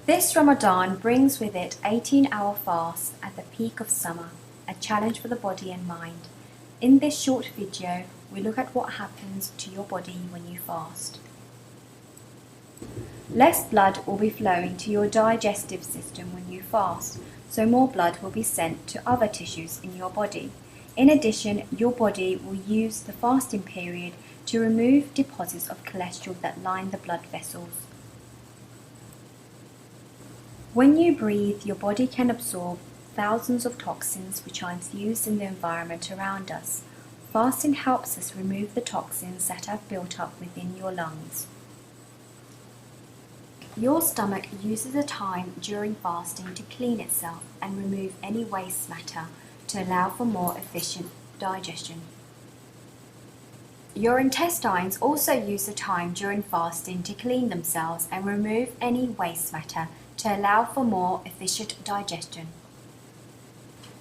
This Ramadan brings with it 18-hour fast at the peak of summer, a challenge for the body and mind. In this short video, we look at what happens to your body when you fast. Less blood will be flowing to your digestive system when you fast, so more blood will be sent to other tissues in your body. In addition, your body will use the fasting period to remove deposits of cholesterol that line the blood vessels. When you breathe, your body can absorb thousands of toxins which are infused in the environment around us. Fasting helps us remove the toxins that have built up within your lungs. Your stomach uses the time during fasting to clean itself and remove any waste matter to allow for more efficient digestion. Your intestines also use the time during fasting to clean themselves and remove any waste matter to allow for more efficient digestion.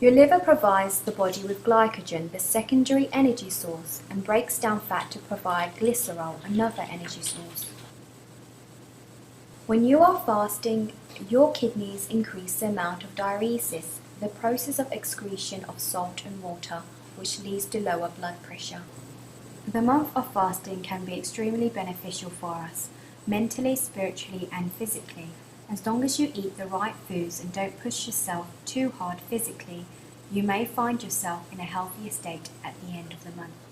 Your liver provides the body with glycogen, the secondary energy source, and breaks down fat to provide glycerol, another energy source. When you are fasting, your kidneys increase the amount of diuresis, the process of excretion of salt and water, which leads to lower blood pressure. The month of fasting can be extremely beneficial for us, mentally, spiritually, and physically. As long as you eat the right foods and don't push yourself too hard physically, you may find yourself in a healthier state at the end of the month.